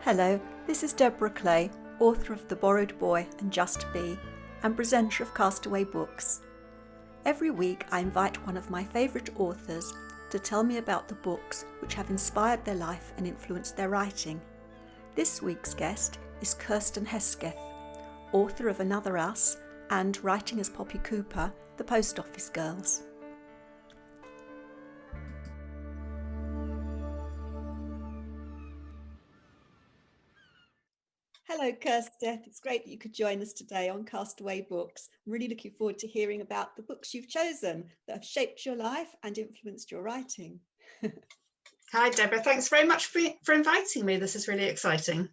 Hello, this is Deborah Clay, author of The Borrowed Boy and Just Be, and presenter of Castaway books. Every week I invite one of my favourite authors to tell me about the books which have inspired their life and influenced their writing. This week's guest is Kirsten Hesketh, author of Another Us and, writing as Poppy Cooper, The Post Office Girls. Hello, Kirsten. It's great that you could join us today on Castaway Books. I'm really looking forward to hearing about the books you've chosen that have shaped your life and influenced your writing. Hi, Deborah. Thanks very much for inviting me. This is really exciting.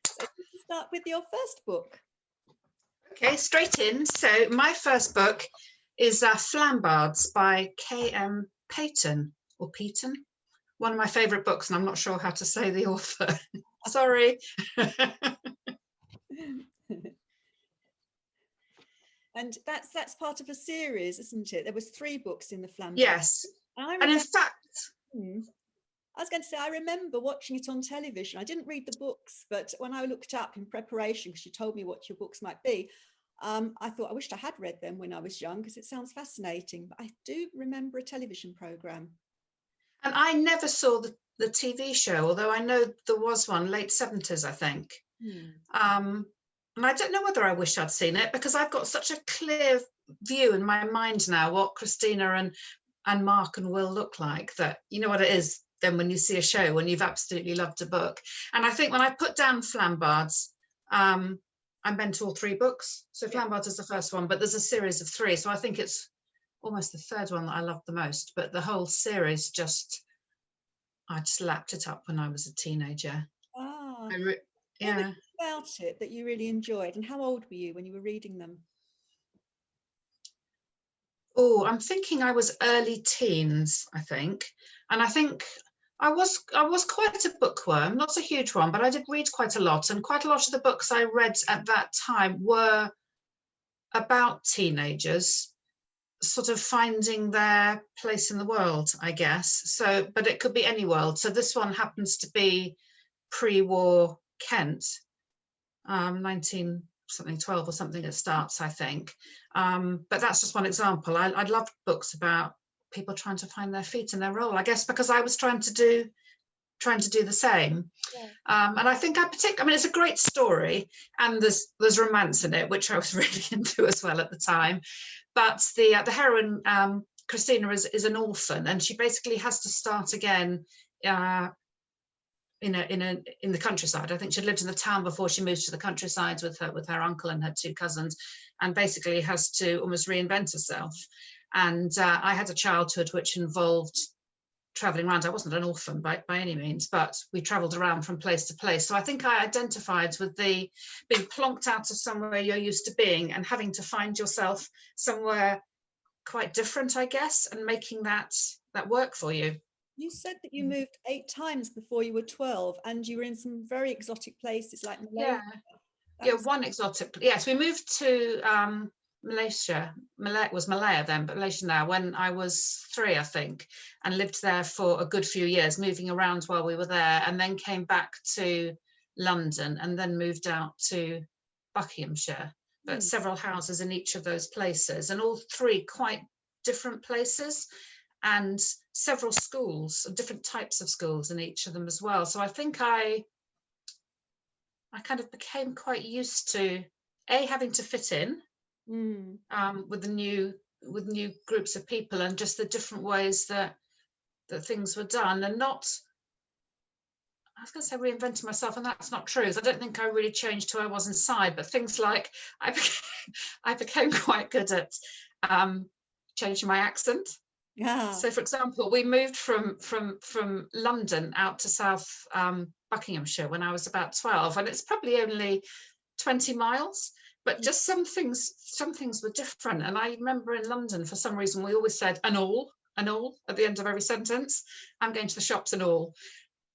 So let's start with your first book. Okay, straight in. So my first book is Flambards by K.M. Peyton, or Peyton. One of my favourite books, and I'm not sure how to say the author. Sorry. And that's part of a series, isn't it? There was 3 books in the Flambards. Yes. And in fact, I was going to say, I remember watching it on television. I didn't read the books, but when I looked up in preparation, because you told me what your books might be, I thought I wished I had read them when I was young, because it sounds fascinating. But I do remember a television programme. And I never saw the TV show, although I know there was one, late 70s, I think. And I don't know whether I wish I'd seen it, because I've got such a clear view in my mind now what Christina and Mark and Will look like, that you know what it is then when you see a show, when you've absolutely loved a book. And I think when I put down Flambards, I meant all 3 books. So Flambards is the first one, but there's a series of 3. So I think it's almost the third one that I love the most. But the whole series I just lapped it up when I was a teenager. Yeah. What about it that you really enjoyed, and how old were you when you were reading them? Oh, I'm thinking I was early teens, I think. And I think I was quite a bookworm, not a huge one, but I did read quite a lot. And quite a lot of the books I read at that time were about teenagers sort of finding their place in the world, I guess. So, but it could be any world. So this one happens to be pre-war Kent, 1912 or something it starts, I think. But that's just one example. I love books about people trying to find their feet in their role, I guess, because I was trying to do the same. And I think it's a great story, and there's romance in it, which I was really into as well at the time. But the heroine, Christina, is an orphan, and she basically has to start again in the countryside. I think she'd lived in the town before she moved to the countryside with her uncle and her 2 cousins, and basically has to almost reinvent herself. And I had a childhood which involved traveling around. I wasn't an orphan by any means, but we traveled around from place to place. So I think I identified with the being plonked out of somewhere you're used to being and having to find yourself somewhere quite different, I guess, and making that work for you. You said that you moved 8 times before you were 12, and you were in some very exotic places like Malaysia. One exotic. Yes, we moved to Malaysia. Was Malaya then, but Malaysia now, when I was 3, I think, and lived there for a good few years, moving around while we were there, and then came back to London, and then moved out to Buckinghamshire. But several houses in each of those places, and all 3 quite different places, and several schools, different types of schools in each of them as well. So I think I kind of became quite used to having to fit in with new groups of people, and just the different ways that things were done, and not, I was going to say reinventing myself, and that's not true. I don't think I really changed who I was inside, but things like I became quite good at changing my accent. So for example, we moved from London out to South Buckinghamshire when I was about 12, and it's probably only 20 miles, but just some things were different. And I remember in London, for some reason, we always said and all at the end of every sentence. I'm going to the shops and all,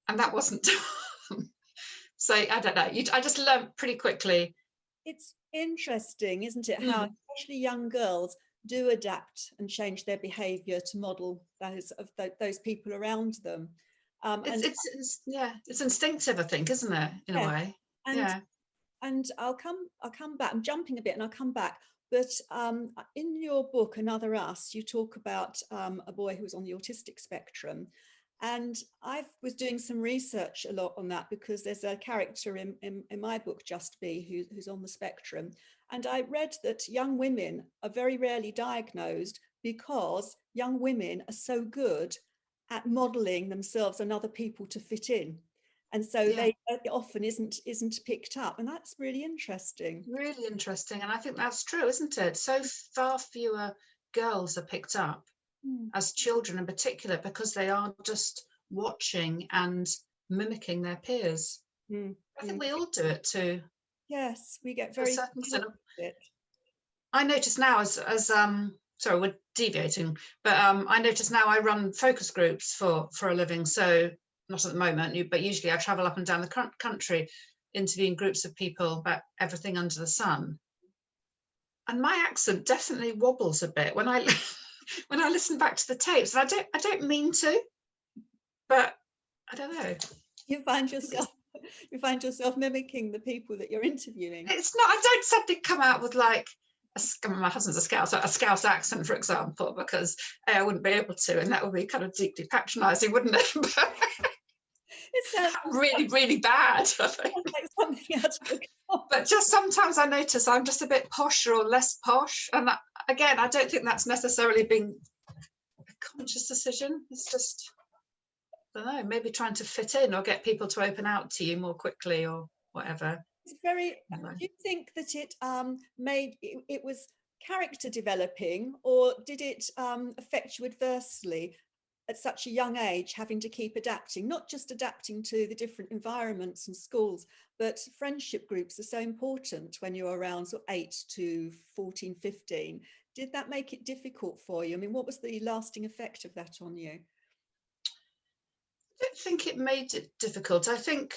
and that wasn't done. So I don't know, I just learned pretty quickly. It's interesting, isn't it, how especially young girls do adapt and change their behaviour to model those people around them. It's instinctive, I think, isn't it, in a way? And I'll come back. I'm jumping a bit, and I'll come back. But in your book, Another Us, you talk about a boy who was on the autistic spectrum. And I was doing some research a lot on that, because there's a character in my book, Just Be, who's on the spectrum. And I read that young women are very rarely diagnosed because young women are so good at modeling themselves and other people to fit in. And so they often isn't picked up. And that's really interesting. Really interesting. And I think that's true, isn't it? So far fewer girls are picked up as children in particular, because they are just watching and mimicking their peers. I think we all do it too. Yes, we get very I notice now as sorry, we're deviating, but I notice now I run focus groups for a living. So not at the moment, but usually I travel up and down the country interviewing groups of people about everything under the sun. And my accent definitely wobbles a bit when I when I listen back to the tapes. And I don't mean to, but I don't know. You find yourself mimicking the people that you're interviewing. It's not. I don't suddenly come out with like my husband's a Scouse accent, for example, because I wouldn't be able to, and that would be kind of deeply patronising, wouldn't it? It's really, really bad. I think. Like something out of but just sometimes I notice I'm just a bit posher or less posh, and that, again, I don't think that's necessarily been a conscious decision. It's just, I don't know, maybe trying to fit in or get people to open out to you more quickly or whatever. It's very. Do you think that it it was character developing, or did it affect you adversely at such a young age, having to keep adapting, not just adapting to the different environments and schools, but friendship groups are so important when you're around sort of 8 to 14, 15. Did that make it difficult for you? I mean, what was the lasting effect of that on you? I don't think it made it difficult. I think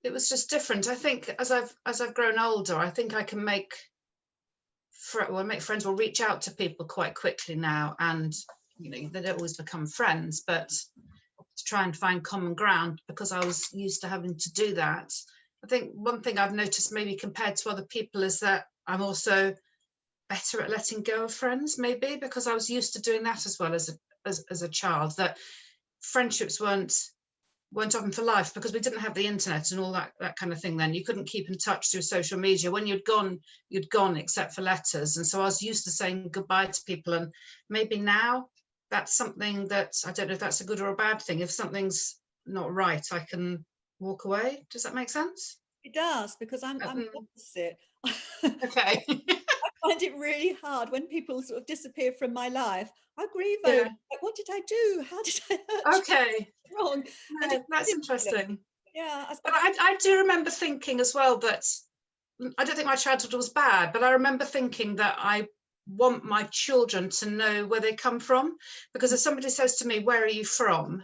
it was just different. I think as I've grown older, I think I can make friends or reach out to people quite quickly now, and you know, they don't always become friends, but to try and find common ground, because I was used to having to do that. I think one thing I've noticed maybe compared to other people is that I'm also better at letting go of friends, maybe because I was used to doing that as well as a child, that friendships weren't often for life, because we didn't have the internet and all that kind of thing then. You couldn't keep in touch through social media. When you'd gone except for letters. And so I was used to saying goodbye to people, and maybe now that's something that, I don't know if that's a good or a bad thing. If something's not right, I can walk away. Does that make sense? It does, because I'm the opposite. Okay. I find it really hard when people sort of disappear from my life. I grieve over, like, what did I do? How did I hurt you? Wrong. No, that's interesting. Yeah. But I do remember thinking as well that I don't think my childhood was bad, but I remember thinking that I want my children to know where they come from, because if somebody says to me, "Where are you from?"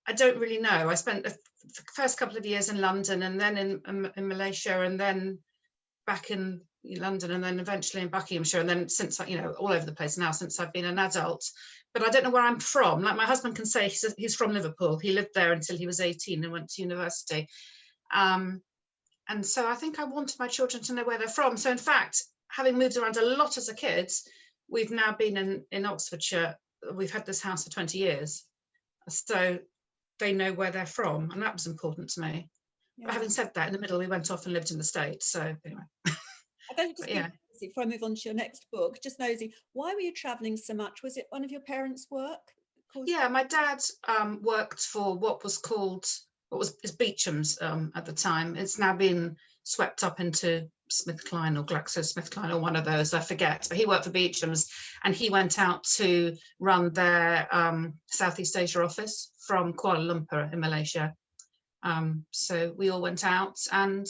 I don't really know. I spent the first couple of years in London, and then in Malaysia, and then back in London, and then eventually in Buckinghamshire, and then since, you know, all over the place now since I've been an adult. But I don't know where I'm from. Like my husband can say he's from Liverpool. He lived there until he was 18 and went to university. And so I think I wanted my children to know where they're from. So in fact, having moved around a lot as a kid, we've now been in Oxfordshire. We've had this house for 20 years. So they know where they're from, and that was important to me. Yeah. But having said that, in the middle, we went off and lived in the States. So anyway. I'm going to just nosy, before I move on to your next book, just nosy, why were you travelling so much? Was it one of your parents' work? Yeah, my dad worked for what was Beecham's at the time. It's now been swept up into SmithKline or GlaxoSmithKline or one of those, I forget. But he worked for Beecham's, and he went out to run their Southeast Asia office from Kuala Lumpur in Malaysia. So we all went out, and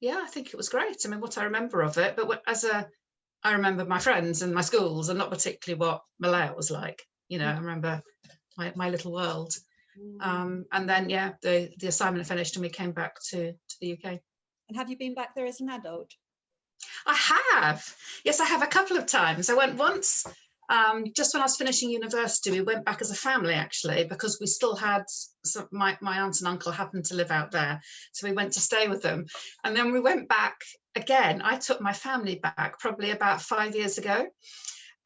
yeah, I think it was great. I mean, what I remember of it, but I remember my friends and my schools, and not particularly what Malaya was like. You know, I remember my little world. And then, yeah, the assignment finished and we came back to the UK. And have you been back there as an adult? I have. Yes, I have a couple of times. I went once Just when I was finishing university, we went back as a family, actually, because we still had my aunt and uncle happened to live out there. So we went to stay with them. And then we went back again. I took my family back probably about 5 years ago.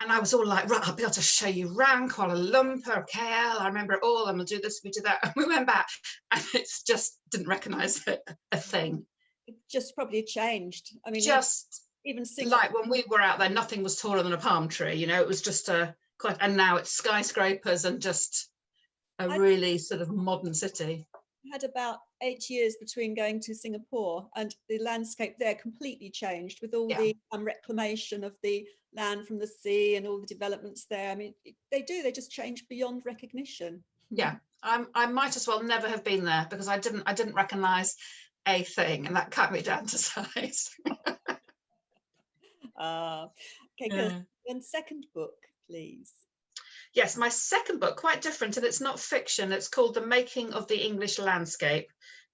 And I was all like, right, I'll be able to show you around Kuala Lumpur, KL. I remember it all. And we'll do this, we do that. And we went back and it's just didn't recognize a thing. It just probably changed. I mean, just even like when we were out there, nothing was taller than a palm tree, you know, it was just and now it's skyscrapers and just a really sort of modern city. I had about 8 years between going to Singapore, and the landscape there completely changed with all the reclamation of the land from the sea and all the developments there. I mean, they just change beyond recognition. Yeah, I might as well never have been there because I didn't recognize a thing, and that cut me down to size. Okay, good. And second book, please. Yes, my second book, quite different, and it's not fiction. It's called The Making of the English Landscape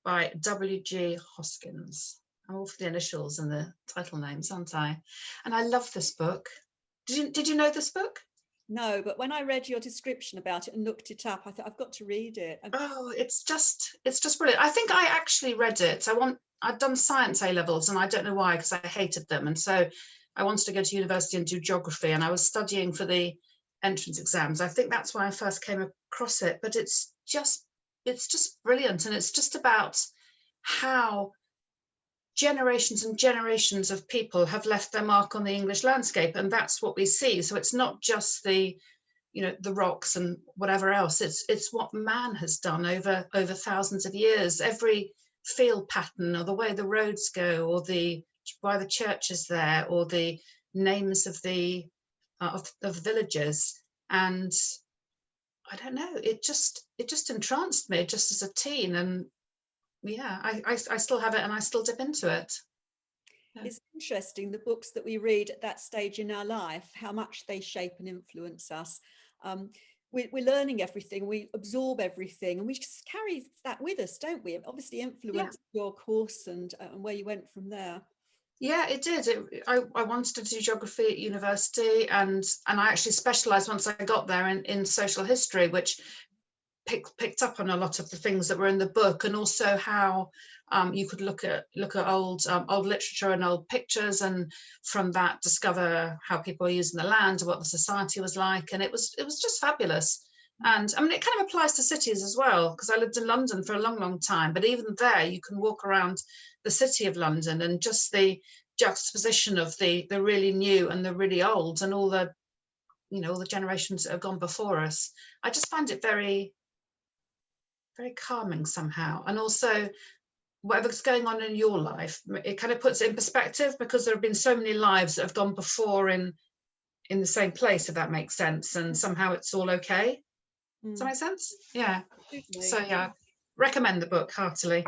by W.G. Hoskins. I'm all for the initials and the title names, aren't I? And I love this book. Did you know this book? No, but when I read your description about it and looked it up, I thought I've got to read it. Oh, it's just brilliant. I think I actually read it. I'd done science A levels, and I don't know why, because I hated them, and so I wanted to go to university and do geography, and I was studying for the entrance exams. I think that's why I first came across it, but it's just brilliant, and it's just about how generations and generations of people have left their mark on the English landscape, and that's what we see. So it's not just the rocks and whatever else, it's what man has done over thousands of years. Every field pattern, or the way the roads go, or why the church is there, or the names of the villages. And I don't know, it just entranced me just as a teen, and yeah, I still have it, and I still dip into it. It's interesting, the books that we read at that stage in our life, how much they shape and influence us. We're learning everything, we absorb everything, and we just carry that with us, don't we? It obviously influenced your course and where you went from there. Yeah, it did. I wanted to do geography at university, and I actually specialised once I got there in social history, which picked up on a lot of the things that were in the book, and also how you could look at old literature and old pictures, and from that discover how people were using the land, what the society was like, and it was just fabulous. And I mean, it kind of applies to cities as well, because I lived in London for a long time, but even there you can walk around the city of London, and just the juxtaposition of the really new and the really old, and all the all the generations that have gone before us. I just find it very, very calming somehow. And also, whatever's going on in your life, it kind of puts it in perspective, because there have been so many lives that have gone before in the same place, if that makes sense, and somehow it's all okay. Does that make sense? Yeah. So yeah, recommend the book heartily.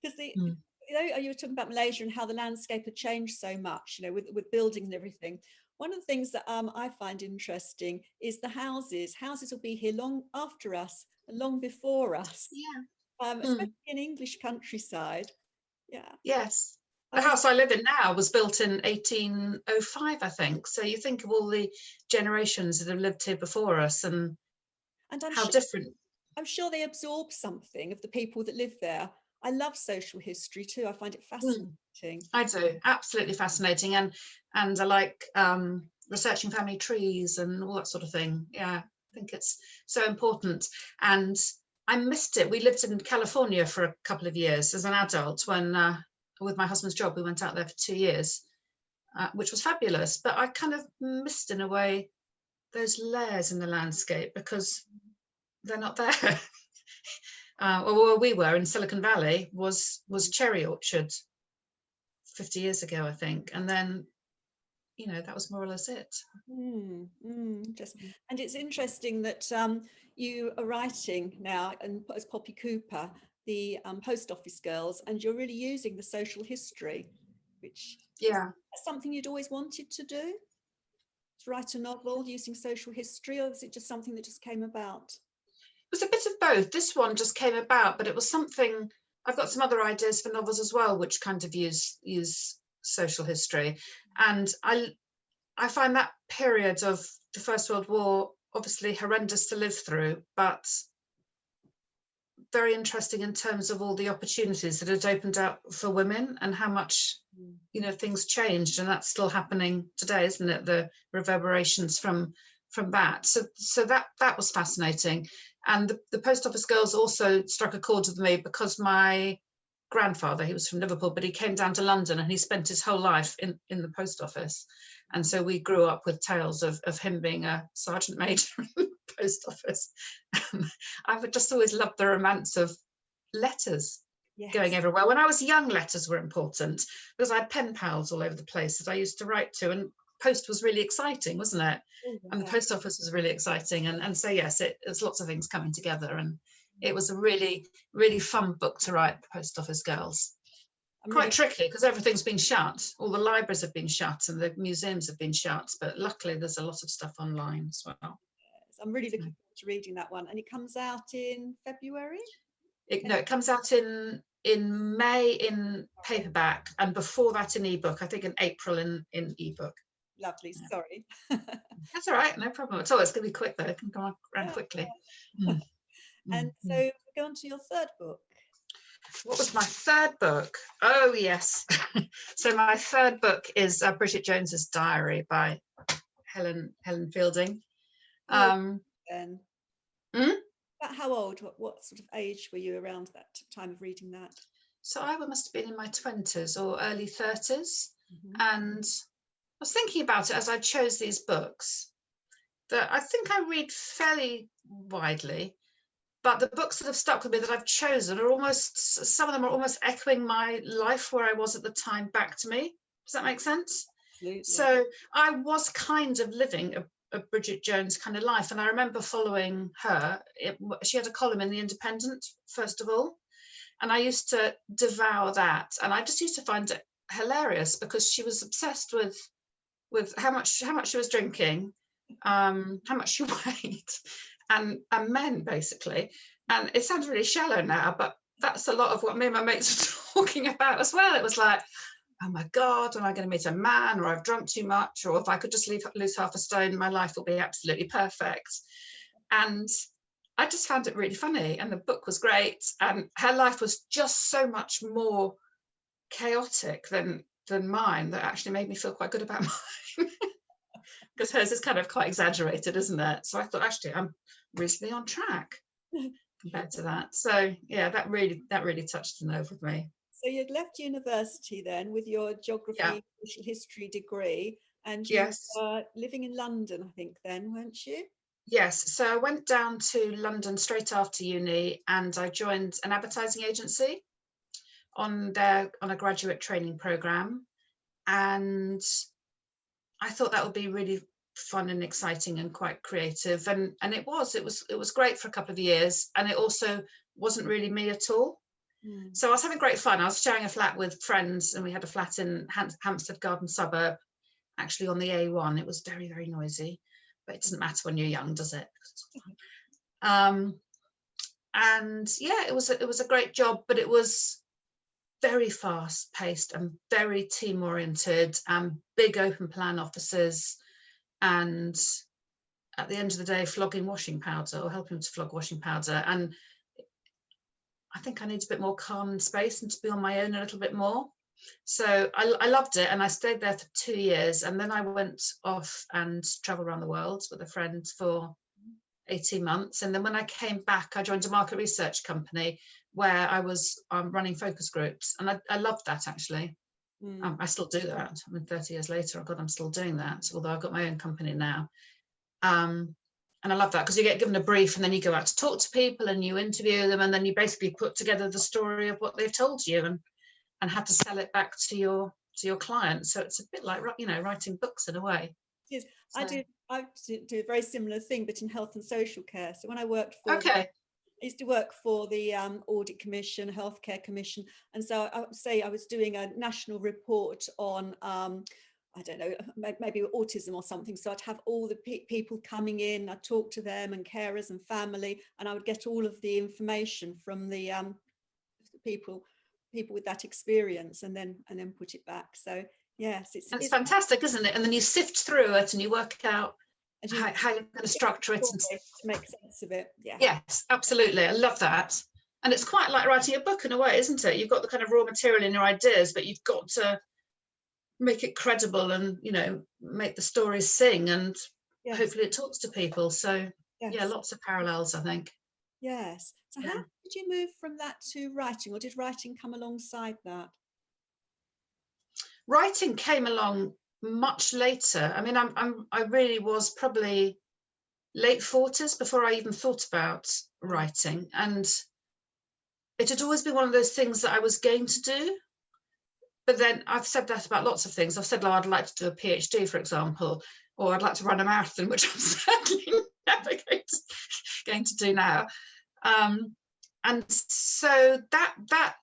Because you were talking about Malaysia and how the landscape had changed so much, with buildings and everything. One of the things that I find interesting is the houses. Houses will be here long after us and long before us. Yeah. Especially in English countryside. Yeah. Yes. The house I live in now was built in 1805, I think. So you think of all the generations that have lived here before us, and how different. I'm sure they absorb something of the people that live there. I love social history too. I find it fascinating. I do, absolutely fascinating, and I like researching family trees and all that sort of thing. Yeah, I think it's so important. And I missed it. We lived in California for a couple of years as an adult when, with my husband's job, we went out there for 2 years, which was fabulous. But I kind of missed, in a way, those layers in the landscape, because they're not there. Or where we were in Silicon Valley was cherry orchard 50 years ago, I think, and then that was more or less it. Interesting. And it's interesting that you are writing now, and as Poppy Cooper, the Post Office Girls, and you're really using the social history, which is something you'd always wanted to do, to write a novel using social history, or was it just something that just came about? It was a bit of both. This one just came about, but it was something. I've got some other ideas for novels as well, which kind of use social history, and I find that period of the First World War, obviously horrendous to live through, but very interesting in terms of all the opportunities that had opened up for women and how much, you know, things changed, and that's still happening today, isn't it? The reverberations from that. So that was fascinating. And the Post Office Girls also struck a chord with me because my grandfather, he was from Liverpool, but he came down to London and he spent his whole life in the post office. And so we grew up with tales of him being a sergeant major in the post office. I've just always loved the romance of letters going everywhere. When I was young, letters were important because I had pen pals all over the place that I used to write to, and post was really exciting, wasn't it? And the post office was really exciting. And so, yes, it's lots of things coming together. And it was a really, really fun book to write, The Post Office Girls. Quite tricky because everything's been shut. All the libraries have been shut and the museums have been shut, but luckily there's a lot of stuff online as well. I'm really looking forward to reading that one. And it comes out in February? It comes out in May in paperback, and before that in ebook. I think in April in ebook. Lovely, sorry. That's all right, no problem at all. It's going to be quick though. It can go around quickly. And so we go on to your third book. What was my third book? Oh, yes. So my third book is Bridget Jones's Diary by Helen Fielding. Then. About how old? What sort of age were you around that time of reading that? So I must have been in my 20s or early 30s. And I was thinking about it as I chose these books, that I think I read fairly widely. But the books that have stuck with me that I've chosen are almost, some of them are almost echoing my life where I was at the time back to me. Does that make sense? Absolutely. So I was kind of living a Bridget Jones kind of life. And I remember following her. She had a column in The Independent, first of all. And I used to devour that. And I just used to find it hilarious because she was obsessed with how much she was drinking, how much she weighed. And men, basically. And it sounds really shallow now, but that's a lot of what me and my mates were talking about as well. It was like, oh my God, am I going to meet a man, or I've drunk too much, or if I could just lose half a stone, my life will be absolutely perfect. And I just found it really funny. And the book was great. And her life was just so much more chaotic than mine that actually made me feel quite good about mine. Because hers is kind of quite exaggerated, isn't it? So I thought, actually, I'm reasonably on track compared to that. So yeah, that really touched a nerve with me. So you'd left university then with your geography, social history degree, and you were living in London, I think then, weren't you? Yes. So I went down to London straight after uni, and I joined an advertising agency on a graduate training program, and I thought that would be really fun and exciting and quite creative, and it was great for a couple of years, and it also wasn't really me at all. So I was having great fun. I was sharing a flat with friends, and we had a flat in Hampstead Garden Suburb, actually on the A1. It was very, very noisy, but it doesn't matter when you're young, does it? And yeah, it was a great job, but it was very fast paced and very team oriented, and big open plan offices, and at the end of the day flogging washing powder or helping to flog washing powder. And I think I need a bit more calm and space and to be on my own a little bit more. So I loved it, and I stayed there for 2 years, and then I went off and traveled around the world with a friend for 18 months. And then when I came back, I joined a market research company where I was running focus groups, and I loved that actually. I still do that. I mean, 30 years later, I'm still doing that, although I've got my own company now. And I love that because you get given a brief, and then you go out to talk to people and you interview them, and then you basically put together the story of what they've told you and have to sell it back to your client. So it's a bit like, you know, writing books in a way. Yes, so. I do a very similar thing, but in health and social care. So when I worked for I used to work for the Audit Commission, Healthcare Commission, and so I would say I was doing a national report on I don't know, maybe autism or something. So I'd have all the people coming in, I'd talk to them, and carers and family, and I would get all of the information from the people with that experience, and then put it back. So yes, it's fantastic, isn't it? And then you sift through it and you work out And how you're going to structure it. And to make sense of it. Yeah. Yes, absolutely. I love that. And it's quite like writing a book in a way, isn't it? You've got the kind of raw material in your ideas, but you've got to make it credible and, you know, make the stories sing, and hopefully it talks to people. So yeah, lots of parallels, I think. Yes. So how did you move from that to writing, or did writing come alongside that? Writing came along much later. I mean, I really was probably late 40s before I even thought about writing, and it had always been one of those things that I was going to do. But then I've said that about lots of things. I've said, oh, I'd like to do a PhD, for example, or I'd like to run a marathon, which I'm certainly never going to do now. And so that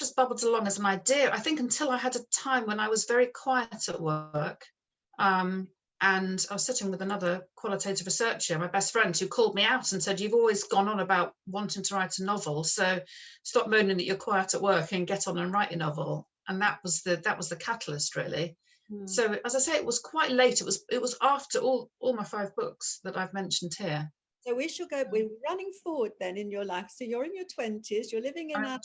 just bubbled along as an idea, I think, until I had a time when I was very quiet at work. And I was sitting with another qualitative researcher, my best friend, who called me out and said, you've always gone on about wanting to write a novel, so stop moaning that you're quiet at work and get on and write your novel. And that was the catalyst, really. So as I say, it was quite late. It was after all my 5 books that I've mentioned here. So we're running forward then in your life. So you're in your 20s, you're living in a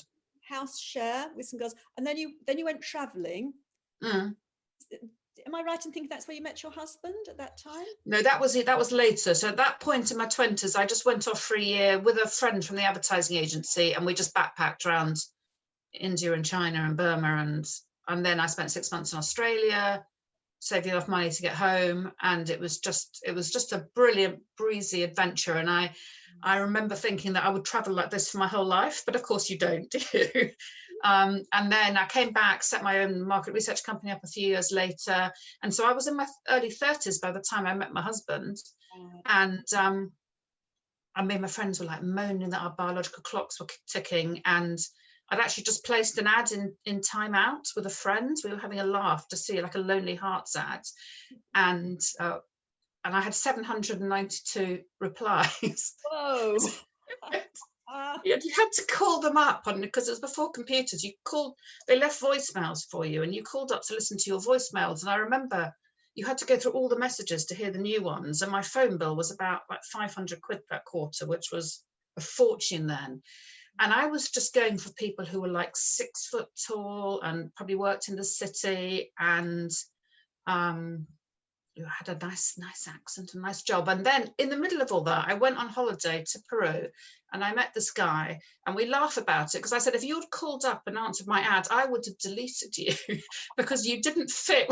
house share with some girls, and then you went traveling. Am I right in thinking that's where you met your husband at that time? No, that was it. That was later. So at that point in my 20s, I just went off for a year with a friend from the advertising agency, and we just backpacked around India and China and Burma, and then I spent 6 months in Australia, saving enough money to get home, and it was just a brilliant, breezy adventure. And I remember thinking that I would travel like this for my whole life, but of course you don't, do you? And then I came back, set my own market research company up a few years later. And so I was in my early 30s by the time I met my husband. And I mean, my friends were like moaning that our biological clocks were ticking. And I'd actually just placed an ad in Time Out with a friend. We were having a laugh to see like a Lonely Hearts ad. And I had 792 replies. Whoa. You had to call them up because it was before computers. They left voicemails for you, and you called up to listen to your voicemails. And I remember you had to go through all the messages to hear the new ones. And my phone bill was about like 500 quid per quarter, which was a fortune then. And I was just going for people who were like 6 foot tall and probably worked in the city, and who had a nice accent, a nice job. And then in the middle of all that, I went on holiday to Peru, and I met this guy, and we laugh about it because I said, if you'd called up and answered my ad, I would have deleted you because you didn't fit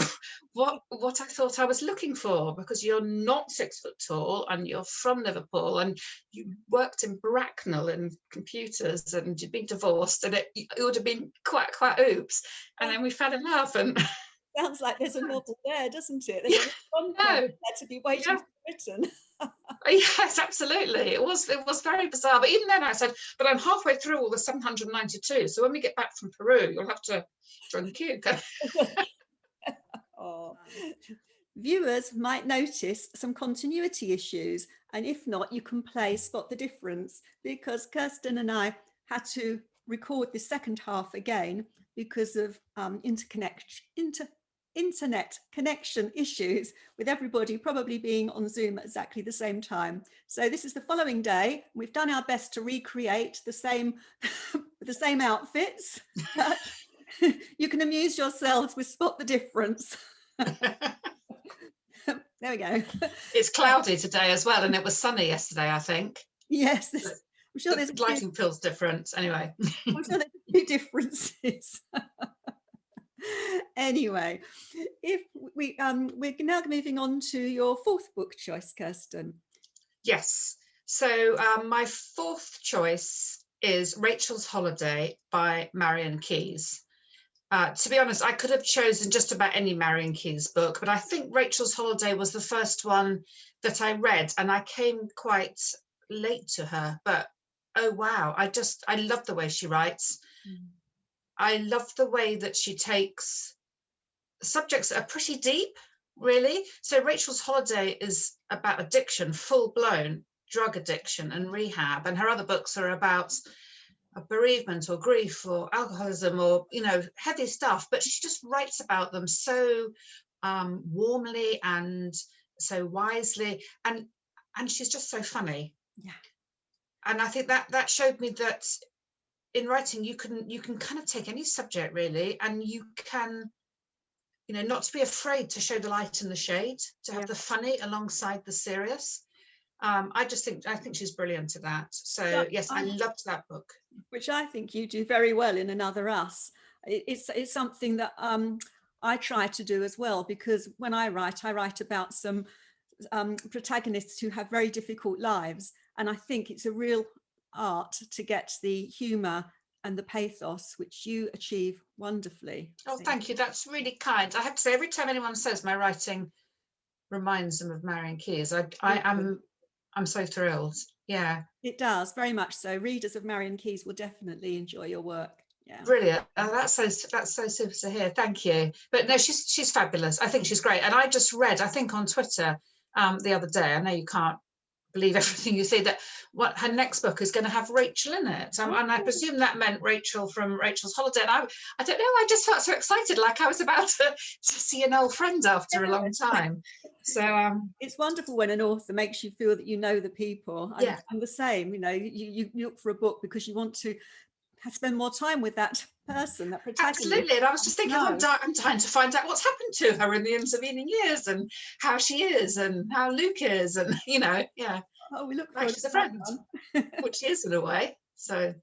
what I thought I was looking for, because you're not 6 foot tall and you're from Liverpool and you worked in Bracknell in computers and you'd been divorced, and it would have been quite oops. And then we fell in love. And sounds like there's a novel there, doesn't it? There's a there to be waiting to be written. Yes, absolutely. It was very bizarre. But even then I said, but I'm halfway through all the 792. So when we get back from Peru, you'll have to join the queue. Viewers might notice some continuity issues, and if not, you can play Spot the Difference, because Kirsten and I had to record the second half again because of internet connection issues, with everybody probably being on Zoom at exactly the same time. So this is the following day. We've done our best to recreate the same outfits. But you can amuse yourselves with Spot the Difference. There we go. It's cloudy today as well, and it was sunny yesterday, I think. Yes, I'm sure there's lighting feels different. Anyway, I'm sure there's a few differences. Anyway, if we're now moving on to your 4th book choice, Kirsten. Yes. So my 4th choice is Rachel's Holiday by Marian Keyes. To be honest, I could have chosen just about any Marian Keyes book, but I think Rachel's Holiday was the first one that I read, and I came quite late to her. But oh wow, I love the way she writes. I love the way that she takes subjects that are pretty deep, really. So Rachel's Holiday is about addiction, full-blown drug addiction and rehab, and her other books are about bereavement or grief or alcoholism or, you know, heavy stuff, but she just writes about them so warmly and so wisely, and she's just so funny. Yeah. And I think that showed me that in writing you can kind of take any subject really, and you can, not to be afraid to show the light and the shade, to have the funny alongside the serious. I think she's brilliant at that. So yes, I loved that book. Which I think you do very well in Another Us. It's something that I try to do as well, because when I write about some protagonists who have very difficult lives, and I think it's a real art to get the humour and the pathos, which you achieve wonderfully. Oh, thank you. That's really kind. I have to say, every time anyone says my writing reminds them of Marian Keyes, I'm so thrilled. Yeah, it does, very much so. Readers of Marian Keyes will definitely enjoy your work. Yeah, brilliant. That's so super to hear. Thank you. But no, she's fabulous. I think she's great. And I just read, I think on Twitter the other day, I know you can't believe everything you see, that what her next book is going to have Rachel in it, and I presume that meant Rachel from Rachel's Holiday. And I don't know, I just felt so excited, like I was about to see an old friend after a long time. So it's wonderful when an author makes you feel that you know the people. I'm the same. You look for a book because you want to spend more time with that person, that protagonist. Absolutely. And I was just thinking, I'm dying to find out what's happened to her in the intervening years, and how she is, and how Luke is, and Oh, we look like she's a friend, which she is in a way. So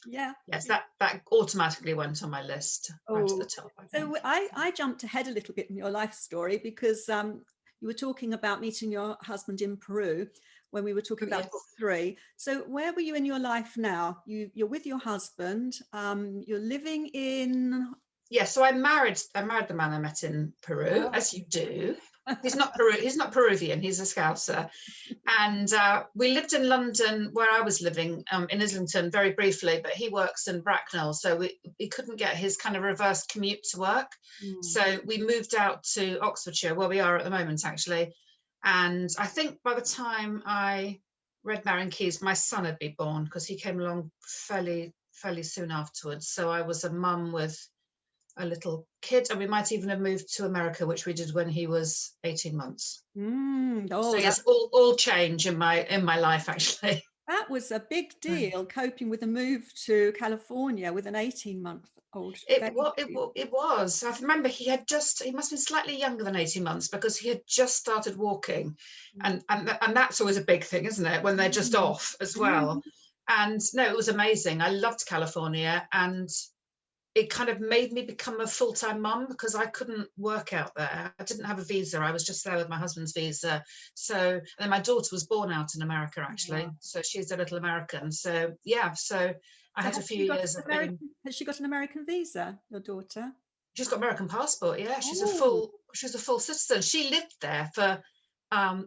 yes, that automatically went on my list right to the top. So I jumped ahead a little bit in your life story, because you were talking about meeting your husband in Peru when we were talking about book 3. So where were you in your life now? You're with your husband. You're living in... So I married the man I met in Peru, as you do. He's not Peruvian, he's a Scouser. And we lived in London, where I was living, in Islington, very briefly, but he works in Bracknell, so we couldn't get his kind of reverse commute to work. So we moved out to Oxfordshire, where we are at the moment, actually. And I think by the time I read Marian Keyes, my son had been born, because he came along fairly soon afterwards. So I was a mum with a little kid, and we might even have moved to America, which we did when he was 18 months. So yes, all change in my life, actually. That was a big deal, coping with a move to California with an 18-month-old baby. It was. I remember he must have been slightly younger than 18 months, because he had just started walking, and that's always a big thing, isn't it, when they're just off as well. And no, it was amazing. I loved California, and it kind of made me become a full-time mum, because I couldn't work out there. I didn't have a visa. I was just there with my husband's visa. So, and then my daughter was born out in America, actually. So she's a little American. So so I had a few years of being... Has she got an American visa, your daughter? She's got American passport. Yeah, she's a full citizen. She lived there for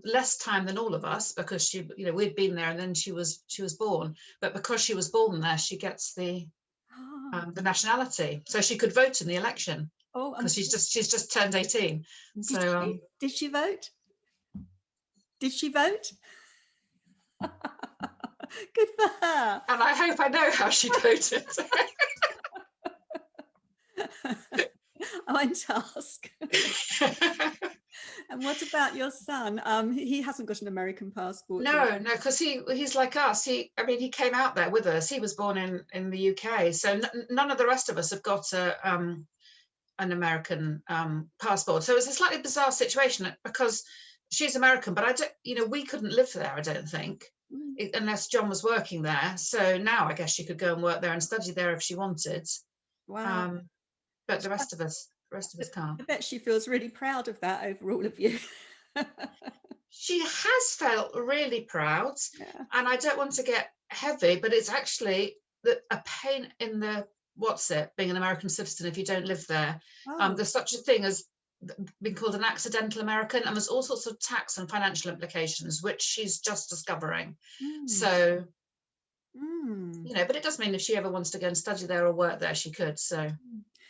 less time than all of us, because she, we'd been there, and then she was born. But because she was born there, she gets the nationality, so she could vote in the election, because she's just turned 18. Did she vote? Good for her. And I hope I know how she voted. I won't ask. And what about your son? He hasn't got an American passport. No, because he's like us. He came out there with us. He was born in the UK, so none of the rest of us have got an American passport. So it's a slightly bizarre situation, because she's American, but we couldn't live there, I don't think, unless John was working there. So now I guess she could go and work there and study there if she wanted. Wow. But the rest of us can't. I bet she feels really proud of that over all of you. She has felt really proud, and I don't want to get heavy, but it's actually a pain in the being an American citizen if you don't live there. There's such a thing as being called an accidental American, and there's all sorts of tax and financial implications, which she's just discovering. So but it does mean if she ever wants to go and study there or work there, she could. So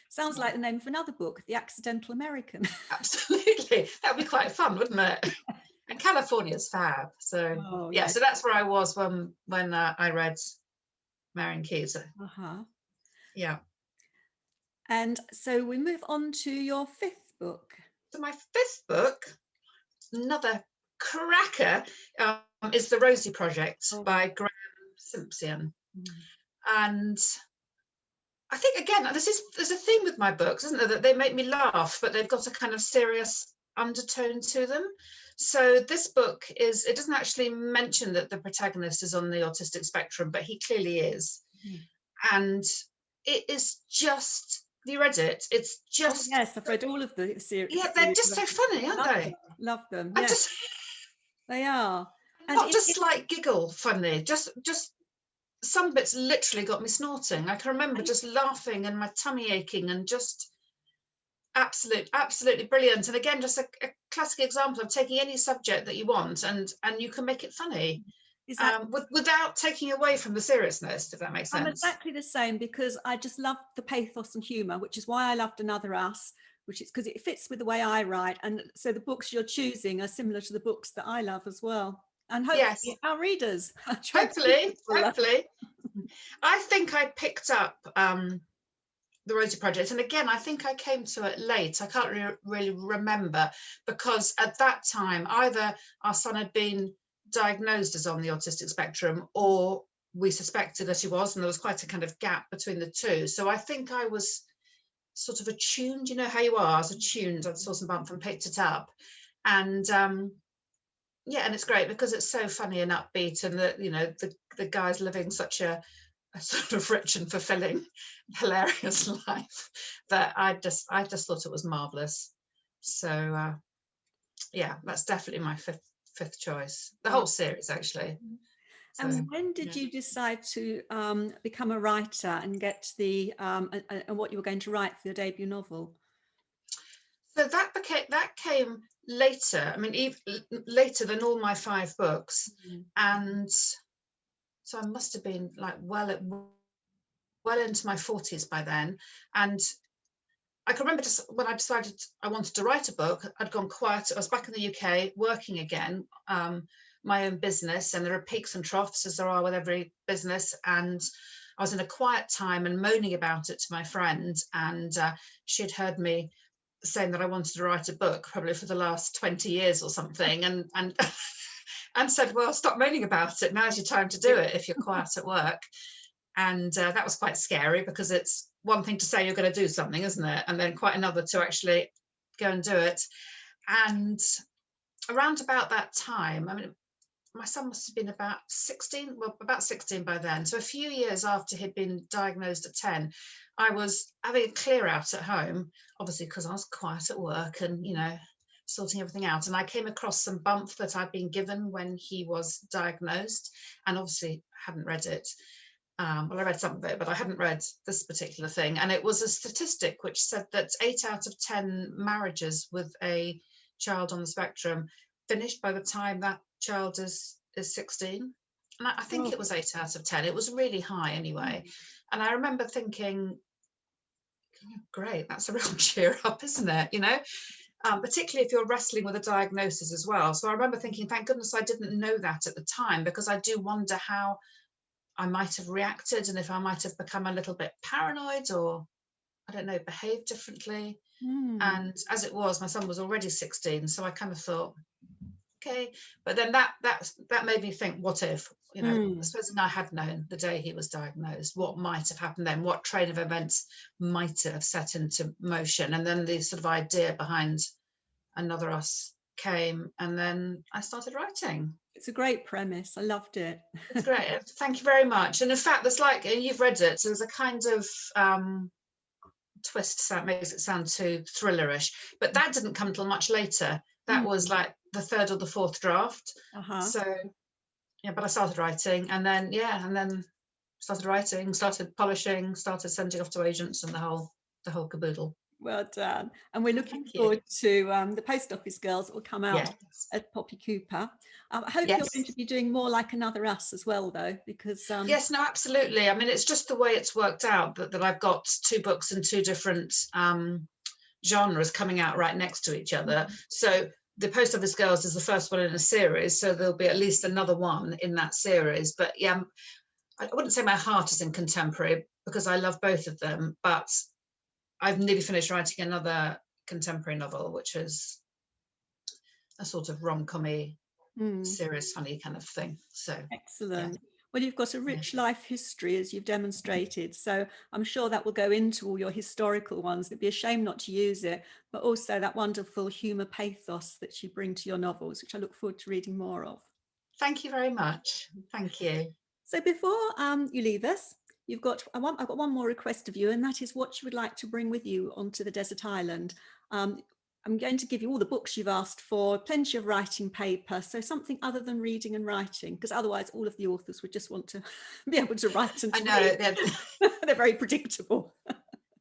sounds like the name of another book, The Accidental American. Absolutely. That'd be quite fun, wouldn't it? And California's fab. So so that's where I was when I read Marian Keyes. Yeah. And so we move on to your 5th book. So my 5th book, another cracker is The Rosie Project by Graham Simpson. And I think, again, there's a theme with my books, isn't there, that they make me laugh, but they've got a kind of serious undertone to them. So this book it doesn't actually mention that the protagonist is on the autistic spectrum, but he clearly is. And it is just, have you read it? It's just... yes, I've read all of the series. Yeah, they're just so funny, aren't they? Love them. Yes, they are. And not just like giggle funny, just some bits literally got me snorting. I can remember just laughing and my tummy aching, and just absolutely brilliant. And again, just a classic example of taking any subject that you want and you can make it funny. Without taking away from the seriousness, if that makes sense. I'm exactly the same, because I just love the pathos and humour, which is why I loved Another Us, which is because it fits with the way I write. And so the books you're choosing are similar to the books that I love as well. And hopefully our readers. Hopefully. I think I picked up the Rosie Project, and again, I think I came to it late. I can't really remember, because at that time, either our son had been diagnosed as on the autistic spectrum, or we suspected that he was, and there was quite a kind of gap between the two. So I think I was sort of attuned, you know how you are, I was attuned. I saw some bump and picked it up. And and it's great because it's so funny and upbeat, and that, you know, the guy's living such a sort of rich and fulfilling, hilarious life that I just thought it was marvelous. So that's definitely my fifth choice. The whole series, actually. So, and when did you decide to become a writer and get the and what you were going to write for your debut novel? So that came later. I mean, even later than all my 5 books, and so I must have been like well into my 40s by then. And I can remember just when I decided I wanted to write a book, I'd gone quiet. I was back in the UK working again, my own business, and there are peaks and troughs, as there are with every business. And I was in a quiet time and moaning about it to my friend, and she'd heard me saying that I wanted to write a book probably for the last 20 years or something, and and said, well, stop moaning about it, now's your time to do it if you're quiet at work. And that was quite scary, because it's one thing to say you're going to do something, isn't it, and then quite another to actually go and do it. And around about that time, I mean, my son must have been about 16 by then, so a few years after he'd been diagnosed at 10, I was having a clear out at home, obviously because I was quiet at work and, you know, sorting everything out. And I came across some bump that I'd been given when he was diagnosed, and obviously hadn't read it. Well, I read some of it, but I hadn't read this particular thing. And it was a statistic which said that 8 out of 10 marriages with a child on the spectrum finished by the time that child is 16. And I think it was 8 out of 10. It was really high anyway. And I remember thinking, great, that's a real cheer up, isn't it? You know, particularly if you're wrestling with a diagnosis as well. So I remember thinking, thank goodness I didn't know that at the time, because I do wonder how I might have reacted, and if I might have become a little bit paranoid, or I don't know, behaved differently. And as it was, my son was already 16, so I kind of thought, okay. But then that made me think, what if, you know, supposing I had known the day he was diagnosed, what might have happened then? What train of events might have set into motion? And then the sort of idea behind Another Us came, and then I started writing. It's a great premise. I loved it. It's great. Thank you very much. And in fact, there's like, you've read it, so there's a kind of twist that makes it sound too thrillerish, but that didn't come till much later. That was like the 3rd or the 4th draft. So yeah, but I started writing, and then started writing, started polishing, started sending off to agents, and the whole caboodle. Well done. And we're looking forward to the Post Office Girls that will come out at Poppy Cooper. I hope you're going to be doing more like Another Us as well, though, because yes, no, absolutely. I mean, it's just the way it's worked out that I've got 2 books in 2 different genres coming out right next to each other. So the Post Office Girls is the first one in a series, so there'll be at least another one in that series. But yeah, I wouldn't say my heart is in contemporary, because I love both of them, but I've nearly finished writing another contemporary novel, which is a sort of rom-com-y, serious, funny kind of thing. So excellent. Yeah. Well, you've got a rich life history, as you've demonstrated, so I'm sure that will go into all your historical ones. It'd be a shame not to use it, but also that wonderful humour pathos that you bring to your novels, which I look forward to reading more of. Thank you very much. Thank you. So before you leave us, I've got one more request of you, and that is what you would like to bring with you onto the desert island. I'm going to give you all the books you've asked for, plenty of writing paper, so something other than reading and writing, because otherwise all of the authors would just want to be able to write and to read. They're very predictable.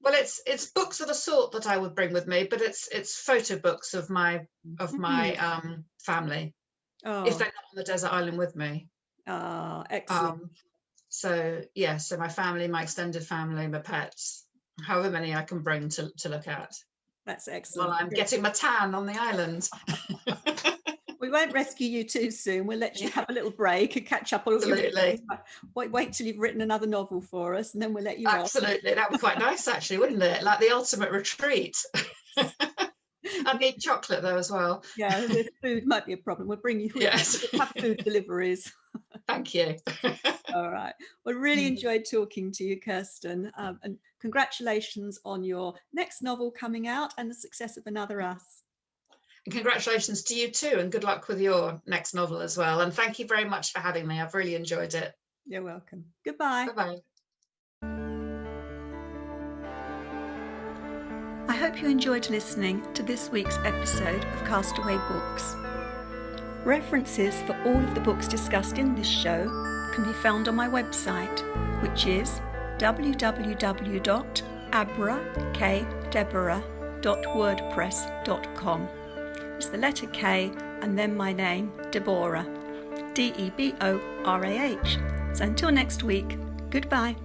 Well, it's books of a sort that I would bring with me, but it's photo books of my family, if they're not on the desert island with me. Excellent. So my family, my extended family, my pets, however many I can bring to look at. That's excellent. While I'm getting my tan on the island. We won't rescue you too soon. We'll let you have a little break and catch up on all your reading. Wait till you've written another novel for us, and then we'll let you off. Absolutely. That would be quite nice, actually, wouldn't it? Like the ultimate retreat. I'd need chocolate though as well. Yeah, the food might be a problem. We'll bring you have food deliveries. Thank you. All right. Well, really enjoyed talking to you, Kirsten. And congratulations on your next novel coming out and the success of Another Us. And congratulations to you too, and good luck with your next novel as well. And thank you very much for having me. I've really enjoyed it. You're welcome. Goodbye. Bye-bye. I hope you enjoyed listening to this week's episode of Castaway Books. References for all of the books discussed in this show can be found on my website, which is www.abrakdeborah.wordpress.com. It's the letter K and then my name, Deborah, Deborah. So until next week, goodbye.